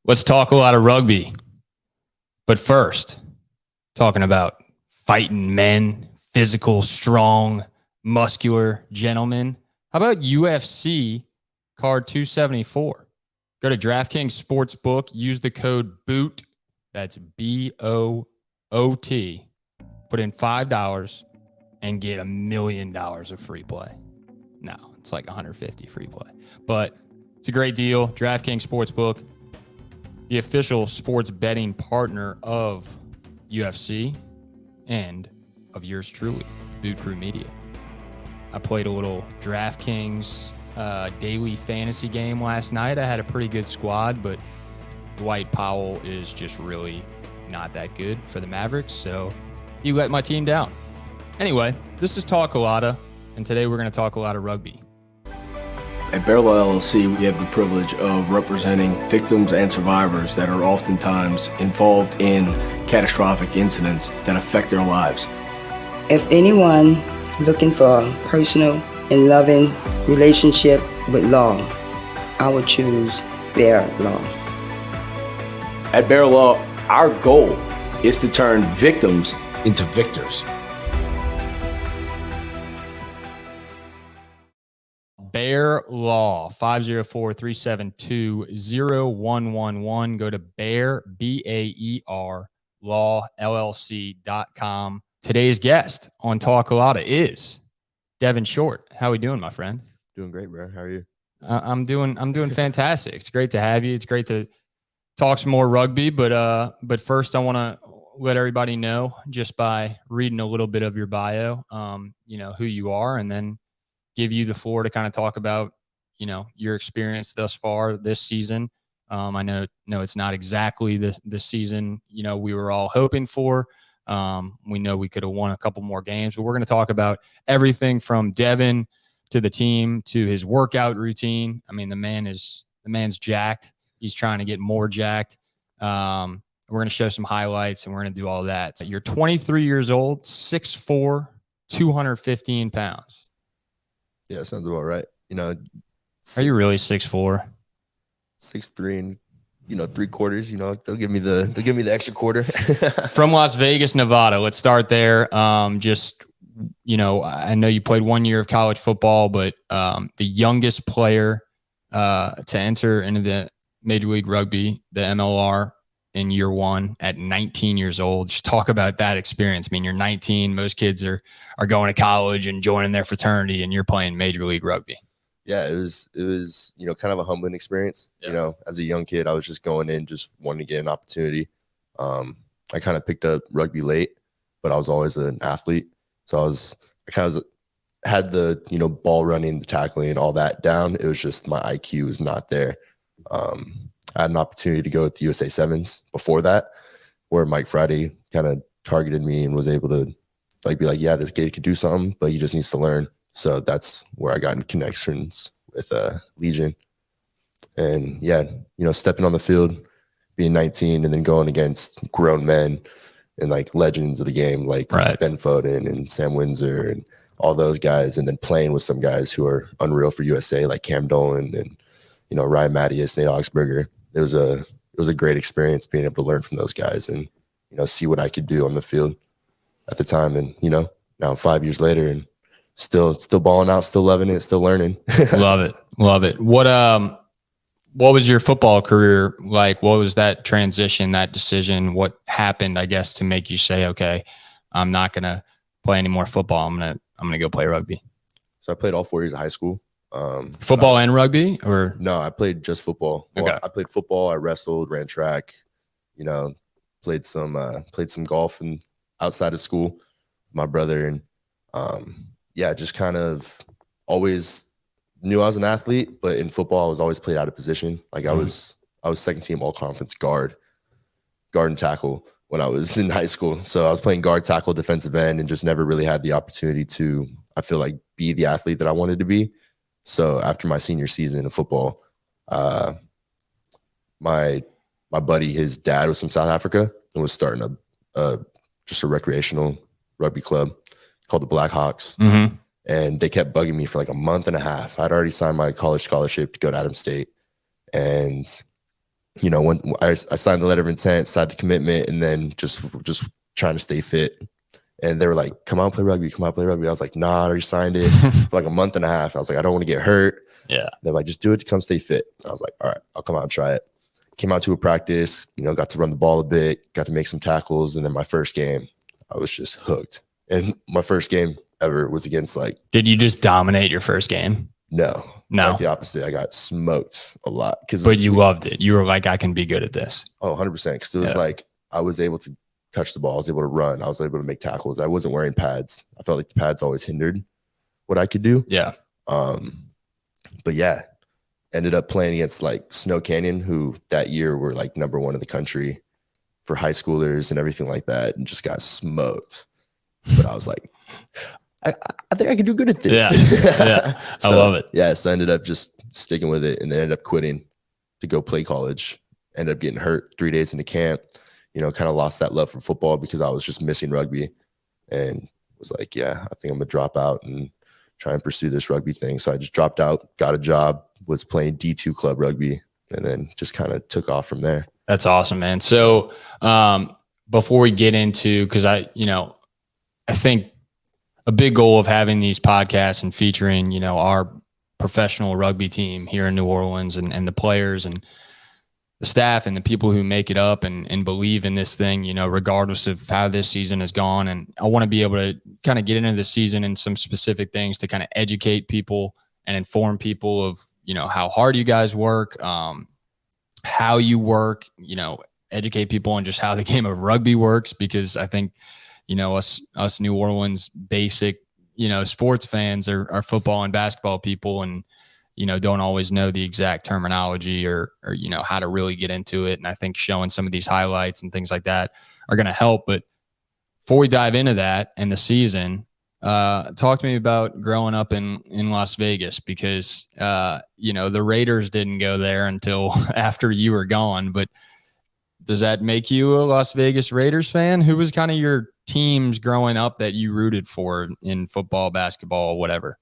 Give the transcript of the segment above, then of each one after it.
Let's talk a lot of rugby. But first, talking about fighting men, physical, strong, muscular gentlemen. How about UFC card 274? Go to DraftKings Sportsbook, use the code BOOT. That's BOOT. Put in $5 and get $1 million of free play. No, it's like 150 free play. But it's a great deal. DraftKings Sportsbook, the official sports betting partner of UFC and of yours truly, Boot Crew Media. I played a little DraftKings daily fantasy game last night. I had a pretty good squad, but Dwight Powell is just really not that good for the Mavericks, so he let my team down. Anyway, this is Talk a Lotta, and today we're going to talk a lot of rugby. At Bear Law LLC, we have the privilege of representing victims and survivors that are oftentimes involved in catastrophic incidents that affect their lives. If anyone looking for a personal and loving relationship with law, I would choose Bear Law. At Bear Law, our goal is to turn victims into victors. Bear Law, 504-372-0111. Go to Bear, B-A-E-R, Law, LLC.com. Today's guest on Talk a Lotta is Devin Short. How we doing, my friend? Doing great, bro. How are you? I'm doing fantastic. It's great to have you. It's great to talk some more rugby, but first I want to let everybody know just by reading a little bit of your bio, who you are, and then give you the floor to kind of talk about, your experience thus far this season. I know it's not exactly the season, we were all hoping for. We know we could have won a couple more games, but we're going to talk about everything from Devin to the team to his workout routine. I mean, the man's jacked. He's trying to get more jacked. We're going to show some highlights and we're going to do all that. So you're 23 years old, 6'4", 215 pounds. Yeah, sounds about right. Are you really 6'4"? 6'3" and 3/4. They'll give me the extra quarter. From Las Vegas, Nevada. Let's start there. I know you played 1 year of college football, but the youngest player to enter into the Major League Rugby, the MLR, in year one at 19 years old. Just talk about that experience. I mean, you're 19. Most kids are going to college and joining their fraternity, and you're playing Major League Rugby. Yeah, it was kind of a humbling experience. Yeah. As a young kid, I was just going in, just wanting to get an opportunity. I kind of picked up rugby late, but I was always an athlete. So had the, ball running, the tackling, and all that down. It was just my IQ was not there. I had an opportunity to go with the USA Sevens before that, where Mike Friday kind of targeted me and was able to be like, yeah, this kid could do something, but he just needs to learn. So that's where I got in connections with Legion. And yeah, stepping on the field, being 19 and then going against grown men and legends of the game, right. Ben Foden and Sam Windsor and all those guys, and then playing with some guys who are unreal for USA, like Cam Dolan and, Ryan Mattias, Nate Oxberger. It was a great experience being able to learn from those guys and, see what I could do on the field at the time. And, now 5 years later and still balling out, still loving it, still learning. Love it. What was your football career like? What was that transition, that decision? What happened, I guess, to make you say, okay, I'm not going to play any more football. I'm going to go play rugby. So I played all 4 years of high school. Football and rugby, or? No, I played just football. Well, okay. I played football. I wrestled, ran track, played some golf and outside of school with my brother. And just kind of always knew I was an athlete, but in football, I was always played out of position. I was second team all conference guard and tackle when I was in high school. So I was playing guard, tackle, defensive end, and just never really had the opportunity to, I feel like, be the athlete that I wanted to be. So after my senior season of football, my buddy, his dad was from South Africa and was starting just a recreational rugby club called the Blackhawks. Mm-hmm. And they kept bugging me for a month and a half. I'd already signed my college scholarship to go to Adams State. And you know, when I signed the letter of intent, signed the commitment, and then just trying to stay fit. And they were like, come on, play rugby. Come on, play rugby. I was like, nah, I already signed it for like a month and a half. I was like, I don't want to get hurt. Yeah. They're like, just do it to come stay fit. I was like, all right, I'll come out and try it. Came out to a practice, you know, got to run the ball a bit, got to make some tackles. And then my first game, I was just hooked. And my first game ever was against like. Did you just dominate your first game? No. No. Like the opposite. I got smoked a lot. But you loved it. You were like, I can be good at this. Oh, 100%. Because it was like I was able to touch the ball. I was able to run. I was able to make tackles. I wasn't wearing pads. I felt like the pads always hindered what I could do. Yeah. But yeah, ended up playing against like Snow Canyon, who that year were like #1 in the country for high schoolers and everything like that, and just got smoked. But I was like, I think I can do good at this. Yeah. Yeah. So, I love it. Yeah. So I ended up just sticking with it and then ended up quitting to go play college. Ended up getting hurt 3 days into camp. You know, kind of lost that love for football because I was just missing rugby, and was like, yeah, I think I'm gonna drop out and try and pursue this rugby thing. So I just dropped out, got a job, was playing D2 club rugby, and then just kind of took off from there. That's awesome, man. So before we get into, because I think a big goal of having these podcasts and featuring, you know, our professional rugby team here in New Orleans and the players and the staff and the people who make it up and believe in this thing, you know, regardless of how this season has gone. And I want to be able to kind of get into the season and some specific things to kind of educate people and inform people of, you know, how hard you guys work, how you work, you know, educate people on just how the game of rugby works, because I think, you know, us New Orleans basic, you know, sports fans are football and basketball people, and you know, don't always know the exact terminology or, you know, how to really get into it. And I think showing some of these highlights and things like that are going to help. But before we dive into that and the season, talk to me about growing up in Las Vegas, because, you know, the Raiders didn't go there until after you were gone. But does that make you a Las Vegas Raiders fan? Who was kind of your teams growing up that you rooted for in football, basketball, whatever?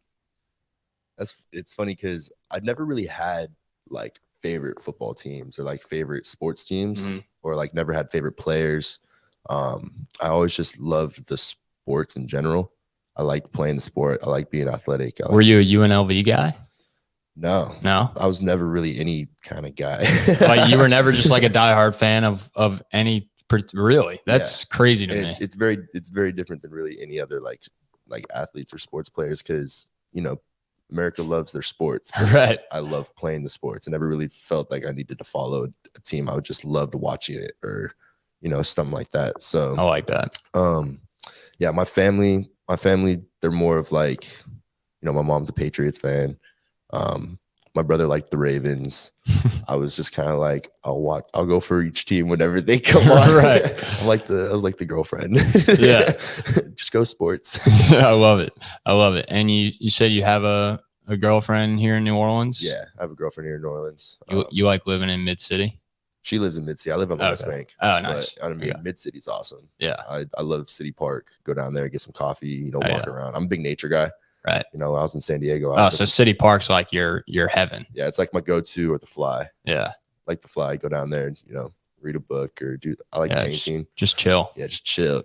It's funny because I'd never really had like favorite football teams or like favorite sports teams, or like never had favorite players. I always just loved the sports in general. I liked playing the sport. I like being athletic. Were you a UNLV guy? No, I was never really any kind of guy. Like you were never just like a diehard fan of any. Really, that's crazy to me. It's very different than really any other like athletes or sports players, because you know, America loves their sports. Right. I love playing the sports. I never really felt like I needed to follow a team. I would just loved watching it, or, you know, something like that. So I like that. Yeah, my family, they're more of like, you know, my mom's a Patriots fan. My brother liked the Ravens. I was just kind of like, I'll go for each team whenever they come on. Right. I was like the girlfriend. Yeah. Just go sports. I love it. And you said you have a girlfriend here in New Orleans? Yeah, I have a girlfriend here in New Orleans. You like living in Mid-City? She lives in Mid-City. I live on the West Bank. Oh, nice. But, I mean, Mid-City's awesome. Yeah. I love City Park. Go down there, get some coffee, you know, walk around. I'm a big nature guy. Right. You know, I was in San Diego. So City Park's like your heaven. Yeah, it's like my go-to, or the Fly. Yeah. Like the Fly, go down there and, you know, read a book or I like painting. Just chill. Yeah, just chill.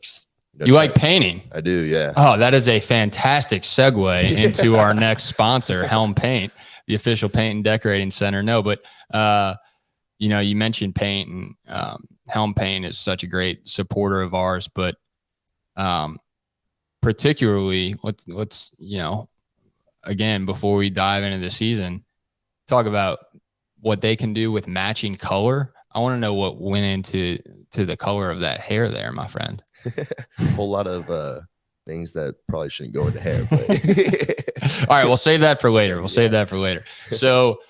You like painting? I do, yeah. Oh, that is a fantastic segue into our next sponsor, Helm Paint, the official paint and decorating center. No, but you know, you mentioned paint, and Helm Paint is such a great supporter of ours, but particularly let's you know, again, before we dive into the season, talk about what they can do with matching color. I want to know what went into the color of that hair there, my friend. A whole lot of things that probably shouldn't go into hair, but all right, we'll save that for later. Save that for later. So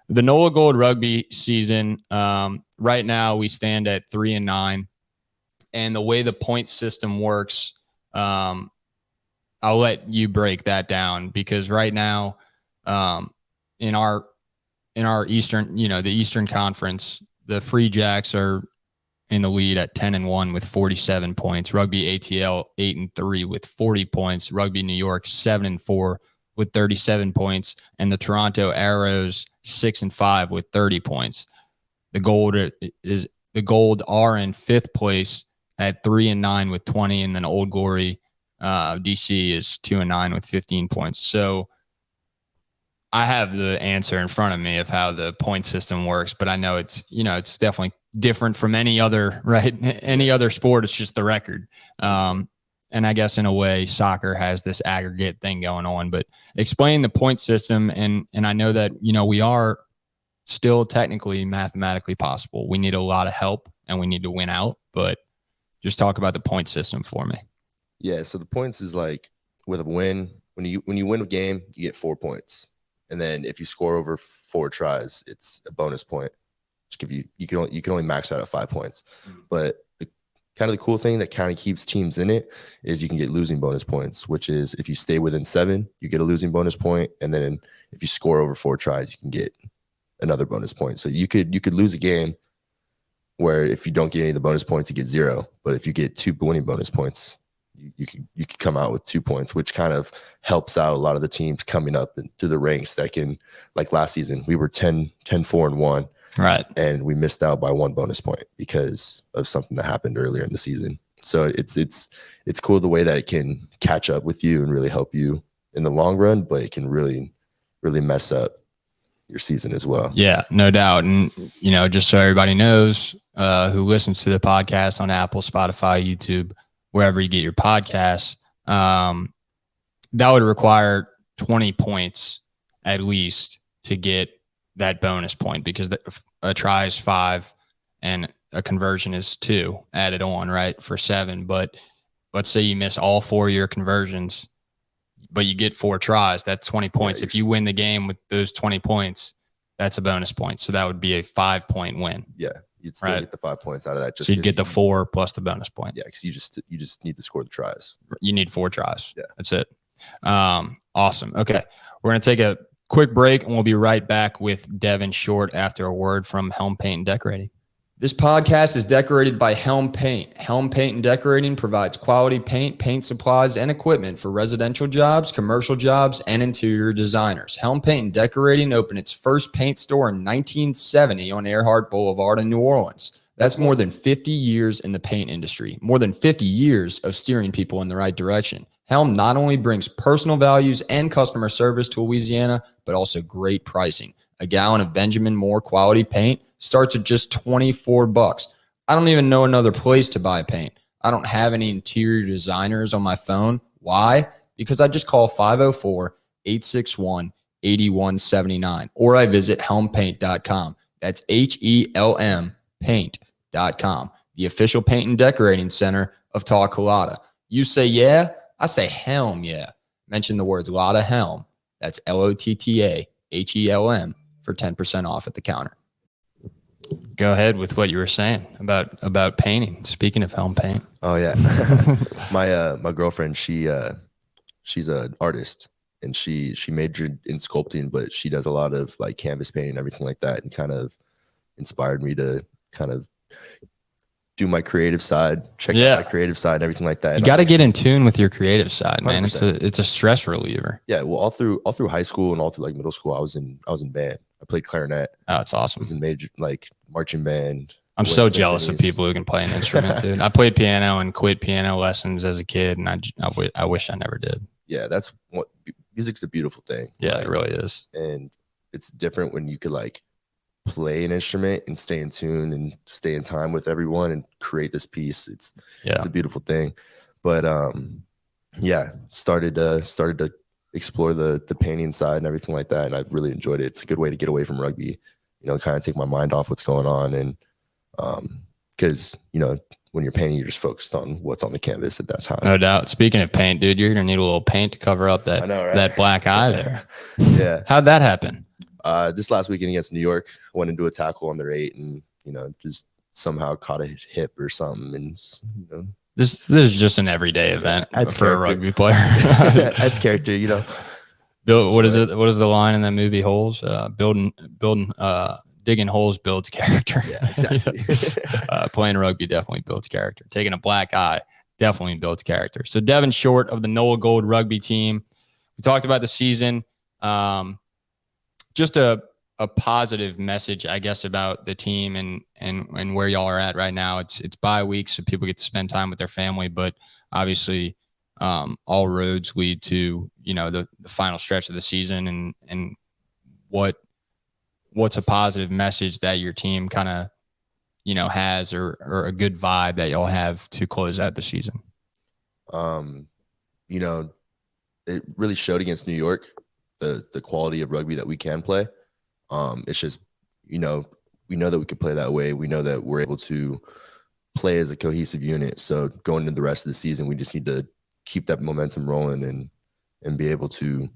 the NOLA Gold Rugby season, right now we stand at 3-9, and the way the point system works, I'll let you break that down, because right now, in our Eastern, you know, the Eastern Conference, the Free Jacks are in the lead at 10-1 with 47 points. Rugby ATL 8-3 with 40 points. Rugby New York 7-4 with 37 points, and the Toronto Arrows 6-5 with 30 points. The gold are in 5th place at 3-9 with 20, and then Old Glory DC is 2-9 with 15 points. So I have the answer in front of me of how the point system works, but I know it's definitely different from any other, right? Any other sport. It's just the record. And I guess in a way soccer has this aggregate thing going on, but explain the point system. And I know that, we are still technically mathematically possible. We need a lot of help and we need to win out, but just talk about the point system for me. Yeah. So the points is like with a win, when you win a game, you get 4 points. And then if you score over 4 tries, it's a bonus point. You can only max out at 5 points. But the cool thing that kind of keeps teams in it is you can get losing bonus points, which is if you stay within 7, you get a losing bonus point. And then if you score over 4 tries, you can get another bonus point. So you could lose a game where if you don't get any of the bonus points, you get 0. But if you get 2 winning bonus points, you could come out with 2 points, which kind of helps out a lot of the teams coming up into the ranks that can, like last season, we were 10-4-1. Right. And we missed out by 1 bonus point because of something that happened earlier in the season. So it's cool the way that it can catch up with you and really help you in the long run, but it can really, really mess up your season as well. Yeah, no doubt. And, just so everybody knows who listens to the podcast on Apple, Spotify, YouTube, wherever you get your podcasts, that would require 20 points at least to get that bonus point, because a try is 5 and a conversion is 2 added on, right, for 7. But let's say you miss all 4 of your conversions, but you get 4 tries, that's 20 points. If you win the game with those 20 points, that's a bonus point. So that would be a 5-point win. Yeah. You'd still get the 5 points out of that. So you'd get the 4 plus the bonus point. Yeah, because you just need to score the tries. You need 4 tries. Yeah. That's it. Awesome. Okay. We're going to take a quick break and we'll be right back with Devin Short after a word from Helm Paint and Decorating. This podcast is decorated by Helm Paint. Helm Paint and Decorating provides quality paint, paint supplies, and equipment for residential jobs, commercial jobs, and interior designers. Helm Paint and Decorating opened its first paint store in 1970 on Earhart Boulevard in New Orleans. That's more than 50 years in the paint industry, more than 50 years of steering people in the right direction. Helm not only brings personal values and customer service to Louisiana, but also great pricing. A gallon of Benjamin Moore quality paint starts at just $24. I don't even know another place to buy paint. I don't have any interior designers on my phone. Why? Because I just call 504-861-8179, or I visit helmpaint.com. That's HELM paint.com, the official paint and decorating center of Lotta. You say yeah, I say helm yeah. Mention the words Lotta Helm. That's LOTTA HELM for 10% off at the counter. Go ahead with what you were saying about painting. Speaking of Helm Paint. Oh yeah. My girlfriend, she's an artist and she majored in sculpting, but she does a lot of like canvas painting and everything like that, and kind of inspired me to kind of do my creative side, check out my creative side and everything like that. You got to get in tune with your creative side, man. 100%. It's a stress reliever. Yeah. Well, all through high school and all through like middle school, I was in band. I played clarinet. Oh, it's awesome. I was in major like marching band. I'm so jealous of people who can play an instrument, dude. I played piano and quit piano lessons as a kid, and I wish I never did. Yeah, that's what music's a beautiful thing. Yeah, like, it really is. And it's different when you could like play an instrument and stay in tune and stay in time with everyone and create this piece. It's a beautiful thing. But started to explore the painting side and everything like that, and I've really enjoyed it. It's a good way to get away from rugby, kind of take my mind off what's going on. And because when you're painting, you're just focused on what's on the canvas at that time. No doubt. Speaking of paint, dude, you're gonna need a little paint to cover up that that black eye there. Yeah. How'd that happen? This last weekend against New York, I went into a tackle on their 8 and just somehow caught a hip or something. And this is just an everyday event for a rugby player. That's character, What is it? What is the line in that movie? Holes, digging holes builds character. Yeah, exactly. Playing rugby definitely builds character. Taking a black eye definitely builds character. So Devin Short of the NOLA Gold Rugby team. We talked about the season. Just a a positive message, I guess, about the team and where y'all are at right now. It's bye week, so people get to spend time with their family, but obviously all roads lead to, you know, the final stretch of the season, and what's a positive message that your team kind of, you know, has, or a good vibe that y'all have to close out the season? You know, it really showed against New York, the quality of rugby that we can play. It's just, you know, we know that we could play that way. We know that we're able to play as a cohesive unit. So going into the rest of the season, we just need to keep that momentum rolling and be able to,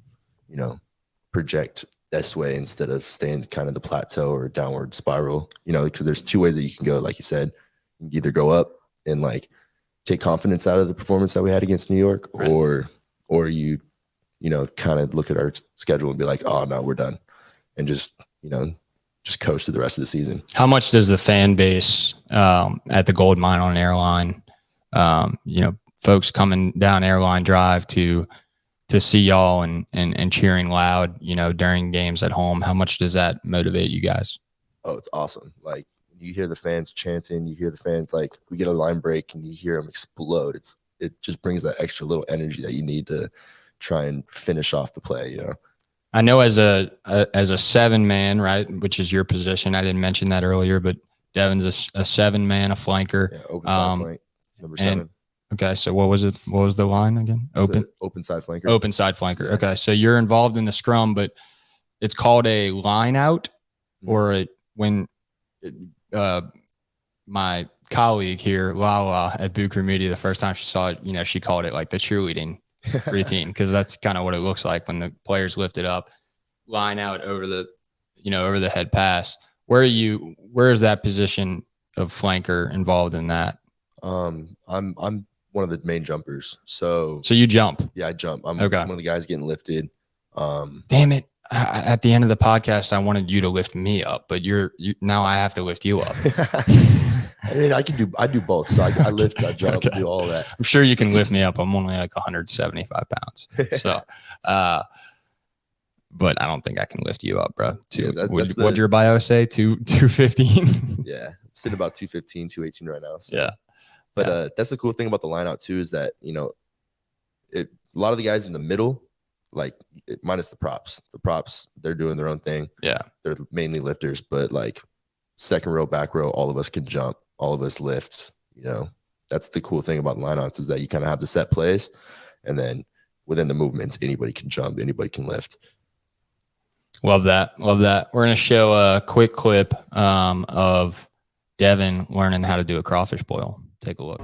you know, project this way instead of staying kind of the plateau or downward spiral, you know, because there's two ways that you can go. Like you said, you can either go up and like take confidence out of the performance that we had against New York, right, or you know, kind of look at our schedule and be like, oh no, we're done. And just, you know, just coast through the rest of the season. How much does the fan base at the Gold Mine on Airline, you know, folks coming down Airline Drive to see y'all and cheering loud, you know, during games at home, how much does that motivate you guys? Oh, it's awesome. Like, you hear the fans chanting, you hear the fans, like, we get a line break and you hear them explode. It just brings that extra little energy that you need to try and finish off the play, you know. I know as a 7-man, right, which is your position. I didn't mention that earlier, but Devin's a 7-man, a flanker. Yeah, open side flank, number 7. Okay, so what was it? What was the line again? Open side flanker. Open side flanker. Yeah. Okay, so you're involved in the scrum, but it's called a line out, or when my colleague here, Lala at Boot Crew Media, the first time she saw it, you know, she called it like the cheerleading routine, because that's kind of what it looks like when the players lift it up, line out over the, you know, over the head pass. Where is that position of flanker involved in that? I'm one of the main jumpers. So you jump? Yeah, I jump. I'm okay. One of the guys getting lifted. Damn it. At the end of the podcast, I wanted you to lift me up, but now I have to lift you up. I mean, I do both. So I lift, I jump, okay, do all that. I'm sure you can lift me up. I'm only like 175 pounds. So, but I don't think I can lift you up, bro. What'd your bio say? 215? Yeah. I'm sitting about 215, 218 right now. So. Yeah. But that's the cool thing about the line out too, is that, you know, a lot of the guys in the middle, like minus the props, they're doing their own thing. Yeah. They're mainly lifters, but like second row, back row, all of us can jump, all of us lift, you know. That's the cool thing about lineouts, is that you kind of have the set plays, and then within the movements, anybody can jump, anybody can lift. Love that. We're going to show a quick clip of Devin learning how to do a crawfish boil. Take a look.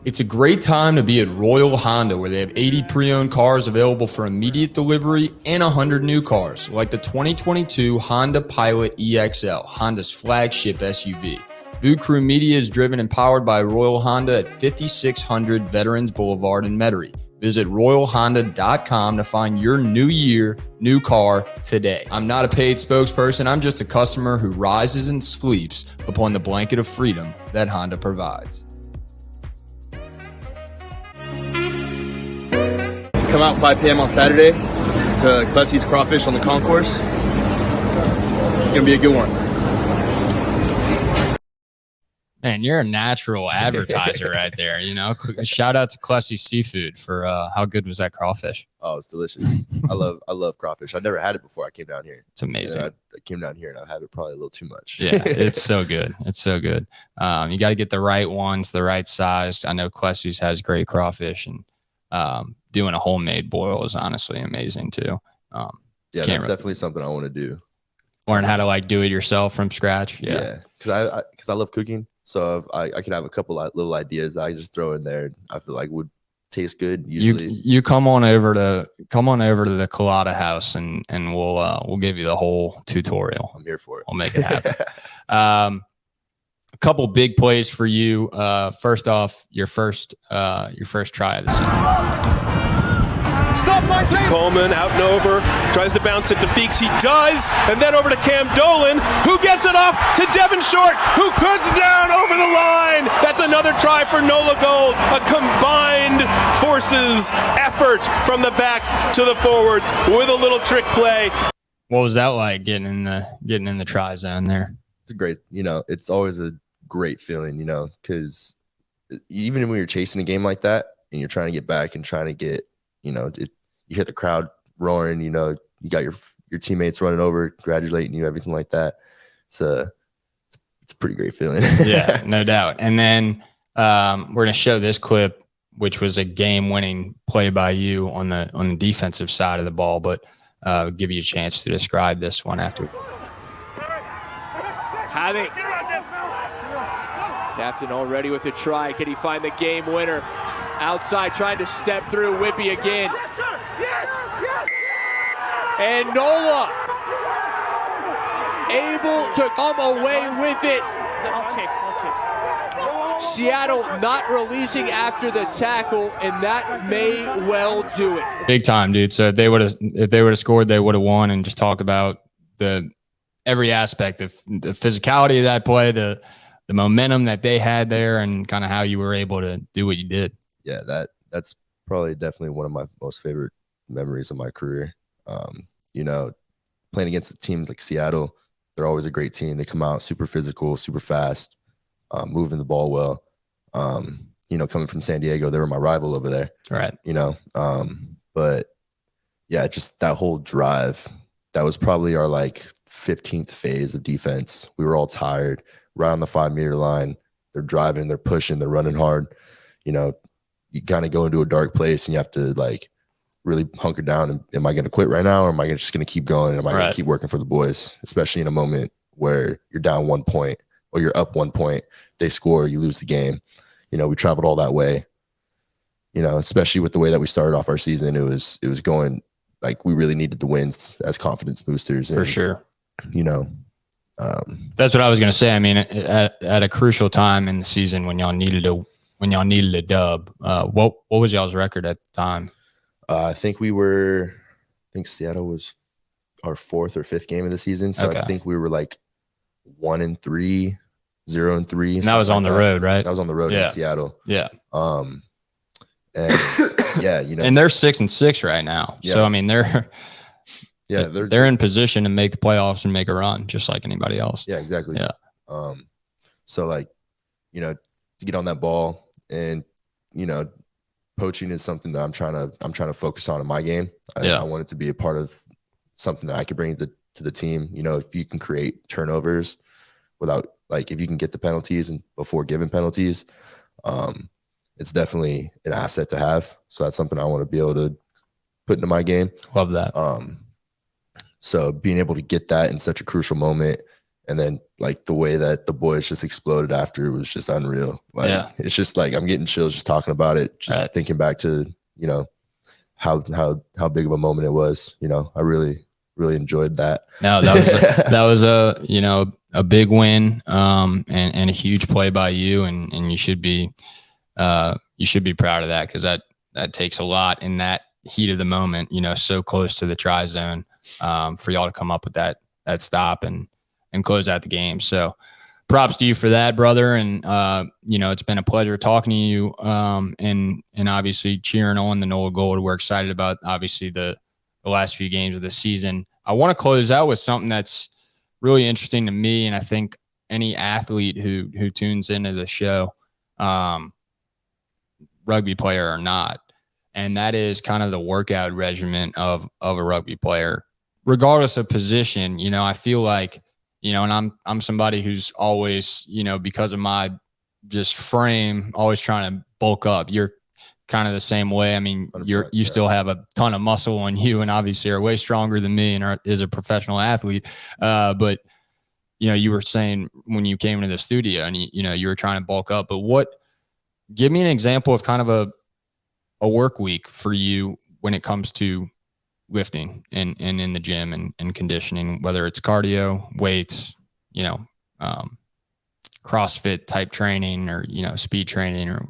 It's a great time to be at Royal Honda, where they have 80 pre-owned cars available for immediate delivery and 100 new cars, like the 2022 Honda Pilot EXL, Honda's flagship SUV. Boot Crew Media is driven and powered by Royal Honda at 5600 Veterans Boulevard in Metairie. Visit royalhonda.com to find your new year, new car today. I'm not a paid spokesperson. I'm just a customer who rises and sleeps upon the blanket of freedom that Honda provides. Come out 5 p.m. on Saturday to Clessy's Crawfish on the concourse. It's going to be a good one. Man, you're a natural advertiser right there. You know, shout out to Clessy's Seafood for how good was that crawfish? Oh, it's delicious. I love crawfish. I never had it before I came down here. It's amazing. I came down here and I've had it probably a little too much. Yeah, it's so good. It's so good. You got to get the right ones, the right size. I know Clessy's has great crawfish, and doing a homemade boil is honestly amazing too. Yeah, that's definitely something I want to do. Learn how to like do it yourself from scratch. Yeah, because I love cooking. So I could have a couple of little ideas that I just throw in there. I feel like would taste good. Usually, you come on over to the Lotta house, and we'll give you the whole tutorial. I'm here for it. We'll make it happen. A couple big plays for you. First off, your first try of the season. Stop my team! Coleman out and over, tries to bounce it to Feeks. He does, and then over to Cam Dolan, who gets it off to Devin Short, who puts it down over the line. That's another try for NOLA Gold. A combined forces effort from the backs to the forwards with a little trick play. What was that like getting in the try zone there? It's a great, it's always a great feeling, because even when you're chasing a game like that and you're trying to get back and trying to get, you hit the crowd roaring, you got your teammates running over, congratulating you, everything like that. It's a pretty great feeling. Yeah, no doubt. And then we're going to show this clip, which was a game-winning play by you on the defensive side of the ball, but give you a chance to describe this one after. Having Captain already with a try. Can he find the game winner? Outside trying to step through. Whippy again. And NOLA able to come away with it. Seattle not releasing after the tackle, and that may well do it. Big time, dude. So if they would have scored, they would have won. And just talk about every aspect of the physicality of that play, the momentum that they had there, and kind of how you were able to do what you did. Yeah, that's probably definitely one of my most favorite memories of my career. Playing against teams like Seattle, they're always a great team. They come out super physical, super fast, moving the ball well. Coming from San Diego, they were my rival over there. Right. But yeah, just that whole drive, that was probably our 15th phase of defense. We were all tired, right on the 5-meter line. They're driving, they're pushing, they're running hard. You kind of go into a dark place and you have to really hunker down. And am I going to quit right now, or am I just going to keep going? Am I going to keep working for the boys, especially in a moment where you're down 1 point or you're up 1 point, they score, you lose the game. We traveled all that way, especially with the way that we started off our season. It was going we really needed the wins as confidence boosters. And, for sure. That's what I was going to say. I mean, at a crucial time in the season when y'all needed a dub, what was y'all's record at the time? I think Seattle was our 4th or 5th game of the season. So okay. I think we were 1-3, 0-3. And that was on the road, right? That was on the road in Seattle. Yeah. And yeah, and they're 6-6 right now. Yeah. So I mean, they're in position to make the playoffs and make a run just like anybody else. Yeah, exactly. Yeah. So to get on that ball, and poaching is something that I'm trying to focus on in my game. I want it to be a part of something that I could bring to the team. If you can create turnovers without if you can get the penalties and before giving penalties, it's definitely an asset to have. So that's something I want to be able to put into my game. Love that. So being able to get that in such a crucial moment, and then the way that the boys just exploded after was just unreal. It's just I'm getting chills just talking about it, just thinking back to, how big of a moment it was. I really enjoyed that. No, that was a big win, and a huge play by you, and you should be proud of that, because that takes a lot in that heat of the moment, so close to the try zone, for y'all to come up with that stop and close out the game. So props to you for that, brother. And, it's been a pleasure talking to you, and obviously cheering on the NOLA Gold. We're excited about, obviously, the last few games of the season. I want to close out with something that's really interesting to me, and I think any athlete who tunes into the show, rugby player or not, and that is kind of the workout regimen of a rugby player, regardless of position. I feel like, and I'm somebody who's always, because of my just frame, always trying to bulk up. You're kind of the same way. I mean, you still have a ton of muscle on you, and obviously are way stronger than me and is a professional athlete. But you were saying when you came into the studio and you were trying to bulk up, but give me an example of kind of a work week for you when it comes to lifting and in the gym and conditioning, whether it's cardio, weights, CrossFit type training, or, speed training, or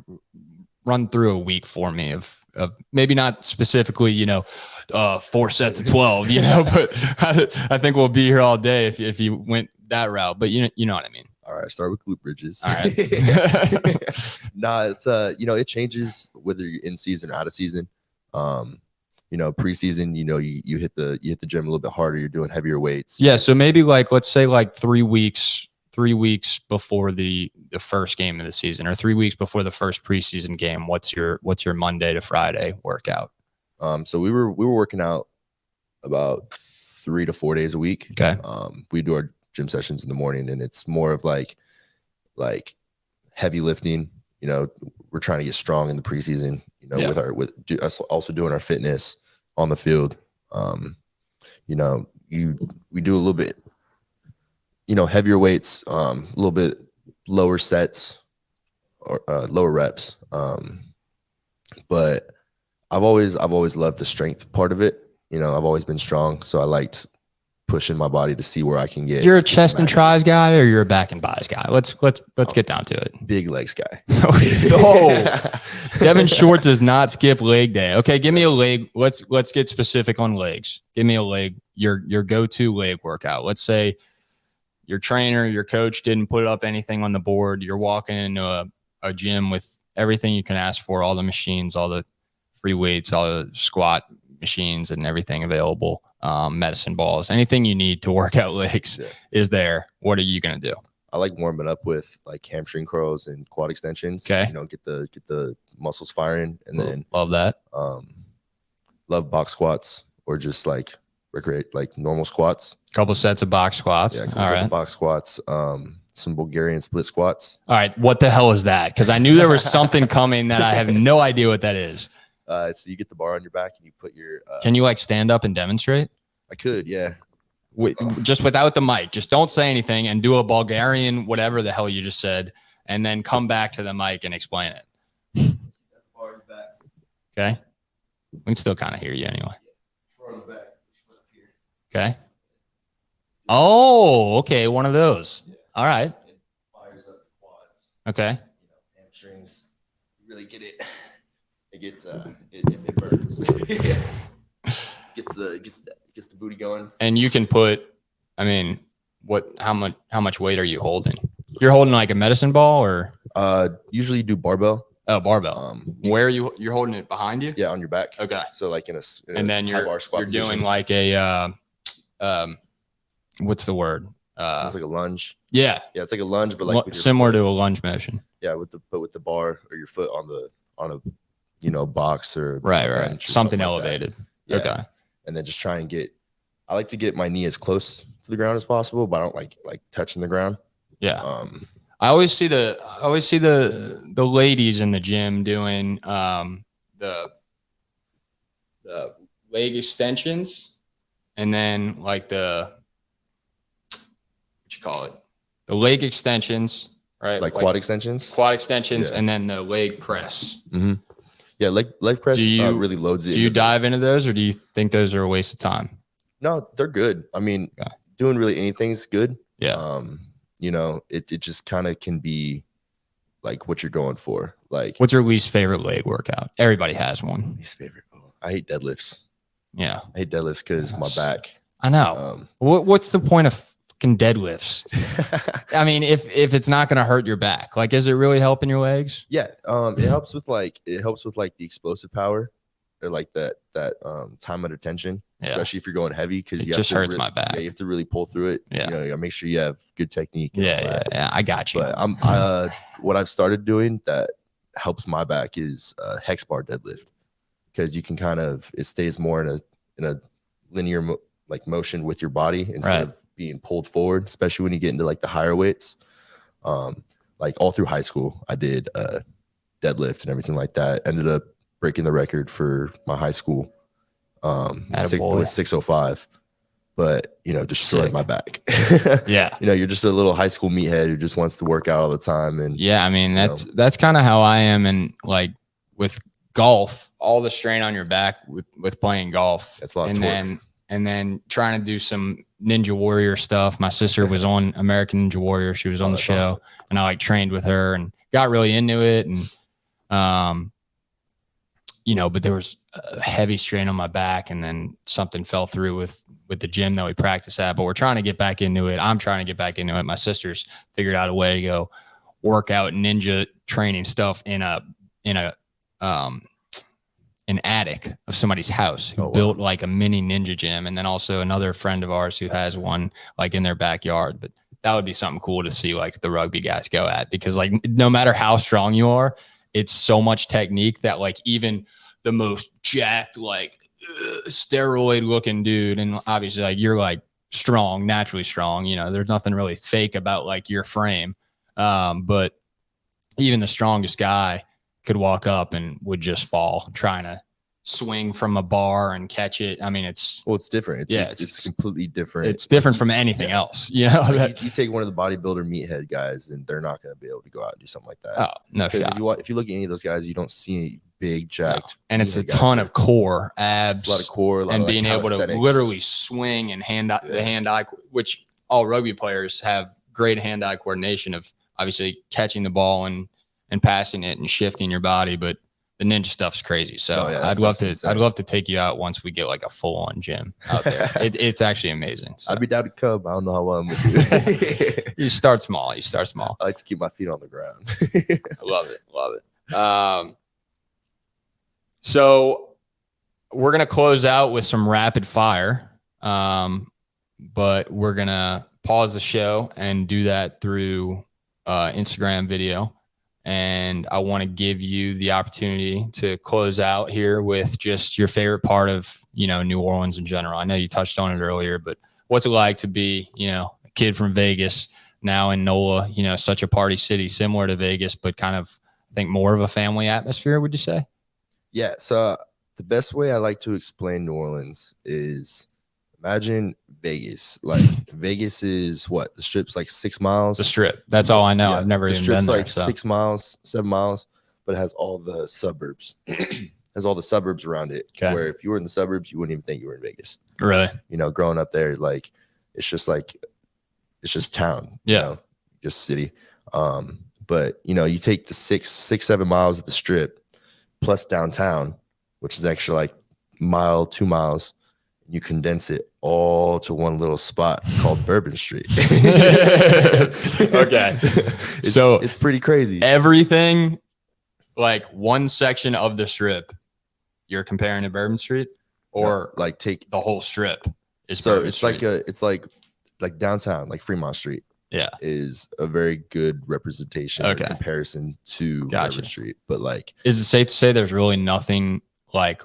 run through a week for me of maybe not specifically, 4 sets of 12, but I think we'll be here all day if you went that route, but you know what I mean? All right. Start with glute bridges. All right. It's, it changes whether you're in season or out of season. preseason, you hit the gym a little bit harder. You're doing heavier weights. Yeah. So maybe like, let's say like 3 weeks before the first game of the season, or 3 weeks before the first preseason game, what's your Monday to Friday workout? So we were working out about 3 to 4 days a week. Okay. We do our gym sessions in the morning, and it's more of like heavy lifting. We're trying to get strong in the preseason, with us also doing our fitness on the field. We do a little bit, heavier weights, a little bit lower sets or lower reps. But I've always loved the strength part of it. I've always been strong, so I liked pushing my body to see where I can get. You're a chest and tries guy, or you're a back and buys guy? Let's get down to it. Big legs guy. Oh, Devin Short does not skip leg day. Okay, give me a leg. Let's get specific on legs. Give me a leg. Your go-to leg workout. Let's say your trainer, your coach didn't put up anything on the board. You're walking into a gym with everything you can ask for, all the machines, all the free weights, all the squat machines and everything available, medicine balls, anything you need to work out legs is there. What are you going to do? I like warming up with like hamstring curls and quad extensions. Okay. Get the muscles firing, and then love that. Love box squats, or just like recreate like normal squats. Couple sets of box squats. Yeah, a couple sets of box squats. Some Bulgarian split squats. All right. What the hell is that? Because I knew there was something coming that I have no idea what that is. So you get the bar on your back and you put your. Can you like stand up and demonstrate? I could, yeah. Just without the mic. Just don't say anything and do a Bulgarian, whatever the hell you just said, and then come back to the mic and explain it. Okay. We can still kind of hear you anyway. Okay. Oh, okay. One of those. All right. Fires up the quads. Okay. Hamstrings. You really get it. It gets it burns. gets the booty going. And you can put, how much weight are you holding? You're holding like a medicine ball, or usually do barbell. Oh, barbell. Where you're holding it behind you? Yeah, on your back. Okay. So like in a and then you're doing like a what's the word? It's like a lunge. Yeah. Yeah, it's like a lunge, but like similar to a lunge motion. Yeah, with the bar or your foot on a box or right. Something like elevated. Yeah. Okay. And then just try and I like to get my knee as close to the ground as possible, but I don't like touching the ground. Yeah. I always see the ladies in the gym doing the leg extensions, and then like the leg extensions, right? Like quad extensions, and then the leg press. Mm-hmm. Yeah, leg press really loads it. Do you dive into those, or do you think those are a waste of time? No, they're good. Doing really anything is good. Yeah. It just kind of can be like what you're going for. Like, what's your least favorite leg workout? Everybody has one. Least favorite. I hate deadlifts. Yeah. I hate deadlifts because my back. I know. What's the point of fucking deadlifts? If it's not going to hurt your back, like, is it really helping your legs? Yeah. It helps with the explosive power, or like that time under tension, especially if you're going heavy, because it just hurts my back. Yeah, you have to really pull through it. Yeah. You gotta make sure you have good technique. Yeah. I got you. But what I've started doing that helps my back is Hex Bar Deadlift, because you can it stays more in a linear motion with your body instead of being pulled forward, especially when you get into like the higher weights. Like all through high school, I did deadlift and everything like that. Ended up breaking the record for my high school with 605, but destroyed my back. Yeah. You're just a little high school meathead who just wants to work out all the time. And that's kind of how I am. And like with golf, all the strain on your back with playing golf. That's a lot of torque. And then trying to do some Ninja Warrior stuff. My sister was on American Ninja Warrior. She was on the show, awesome. And I trained with her and got really into it. And, but there was a heavy strain on my back, and then something fell through with the gym that we practice at, but we're trying to get back into it. I'm trying to get back into it. My sister's figured out a way to go work out ninja training stuff in a an attic of somebody's house who built like a mini ninja gym. And then also another friend of ours who has one like in their backyard. But that would be something cool to see like the rugby guys go at, because like no matter how strong you are, it's so much technique that like even the most jacked, like steroid looking dude, and obviously like you're like strong, naturally strong, you know, there's nothing really fake about like your frame. But even the strongest guy could walk up and would just fall trying to swing from a bar and catch it. I mean, it's different. It's completely different. It's different from anything else. You know, like you take one of the bodybuilder meathead guys, and they're not going to be able to go out and do something like that. Oh, no shot. If you look at any of those guys, you don't see any big jacked. And it's a ton of core, abs, it's a lot of core, and being able to literally swing and the hand-eye, which all rugby players have great hand-eye coordination of obviously catching the ball and passing it and shifting your body, but the ninja stuff's crazy. So I'd love to take you out once we get like a full-on gym out there. It's actually amazing. So. I'd be down to Cub. I don't know how well I'm with you. You start small. I like to keep my feet on the ground. I love it. So we're gonna close out with some rapid fire, but we're gonna pause the show and do that through Instagram video. And I want to give you the opportunity to close out here with just your favorite part of, you know, New Orleans in general. I know you touched on it earlier, but what's it like to be, you know, a kid from Vegas now in NOLA, you know, such a party city, similar to Vegas, but kind of, I think, more of a family atmosphere, would you say? Yeah. So the best way I like to explain New Orleans is imagine Vegas. Like Vegas is what? The Strip's like 6 miles. The Strip. That's all I know. Yeah, I've never even been there. Like 6 miles, 7 miles, but it has all the suburbs. Has all the suburbs around it. Okay. Where if you were in the suburbs, you wouldn't even think you were in Vegas. Really? You know, growing up there, like it's just town. Yeah. You know, just city. But you know, you take the 6-7 miles of the Strip plus downtown, which is actually like 2 miles. You condense it all to one little spot called Bourbon Street. Okay. So it's pretty crazy. Everything, like one section of the Strip, you're comparing to Bourbon Street, or no, like take the whole Strip is so Bourbon it's Street. like downtown, like Fremont Street. Yeah. Is a very good representation or comparison to Bourbon Street. But like, is it safe to say there's really nothing like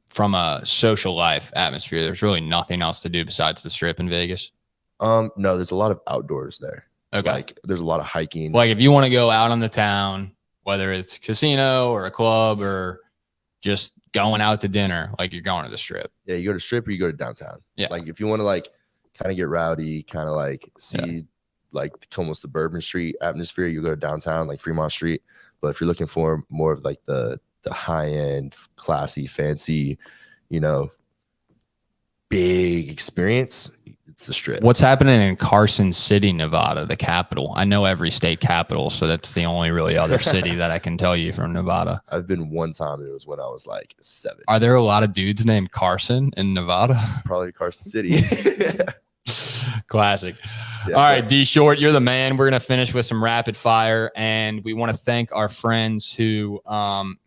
from a social life atmosphere, there's really nothing else to do besides the Strip in Vegas? No, there's a lot of outdoors there. Okay. Like there's a lot of hiking. Like if you want to go out on the town, whether it's casino or a club or just going out to dinner, like you're going to the Strip. Yeah, you go to Strip or you go to downtown. Yeah. Like if you want to like kind of get rowdy, kind of like see like almost the Bourbon Street atmosphere, you go to downtown, like Fremont Street. But if you're looking for more of like the high-end, classy, fancy, you know, big experience, it's the Strip. What's happening in Carson City, Nevada, the capital? I know every state capital, so that's the only really other city that I can tell you from Nevada. I've been one time, and it was when I was like 7. Are there a lot of dudes named Carson in Nevada? Probably Carson City. Classic. Yeah, all right, D Short, you're the man. We're going to finish with some rapid fire, and we want to thank our friends who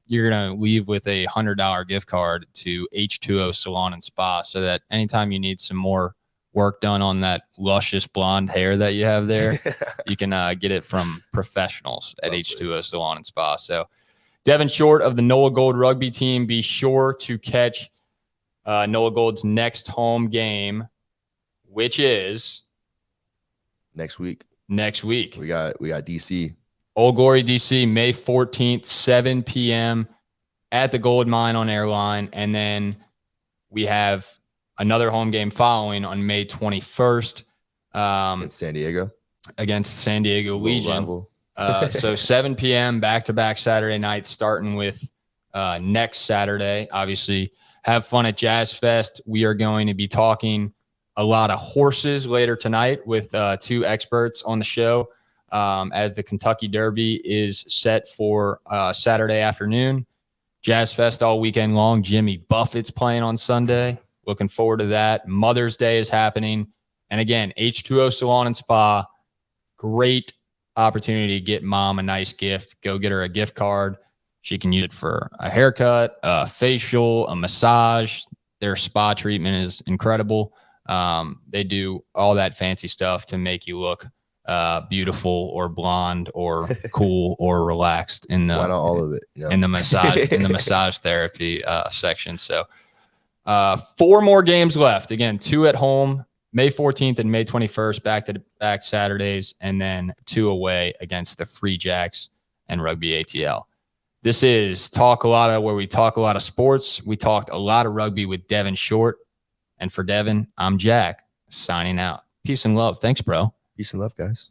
you're going to leave with a $100 gift card to H2O Salon and Spa, so that anytime you need some more work done on that luscious blonde hair that you have there, you can get it from professionals at H2O Salon and Spa. So Devin Short of the NOLA Gold Rugby team, be sure to catch NOLA Gold's next home game, which is next week. We got DC. Old Glory, DC, May 14th, 7 p.m. at the Gold Mine on Airline. And then we have another home game following on May 21st. Against San Diego Legion. So 7 p.m. back-to-back Saturday nights, starting with next Saturday. Obviously, have fun at Jazz Fest. We are going to be talking a lot of horses later tonight with 2 experts on the show, as the Kentucky Derby is set for Saturday afternoon. Jazz Fest all weekend long. Jimmy Buffett's playing on Sunday. Looking forward to that. Mother's Day is happening. And again, H2O Salon and Spa, great opportunity to get mom a nice gift. Go get her a gift card. She can use it for a haircut, a facial, a massage. Their spa treatment is incredible. They do all that fancy stuff to make you look beautiful or blonde or cool or relaxed in the Why not all of it? You know? in the massage therapy section. So 4 more games left. Again, 2 at home, May 14th and May 21st, back-to-back Saturdays, and then 2 away against the Free Jacks and Rugby ATL. This is Talk a Lotta, where we talk a lot of sports. We talked a lot of rugby with Devin Short. And for Devin, I'm Jack, signing out. Peace and love. Thanks, bro. Peace and love, guys.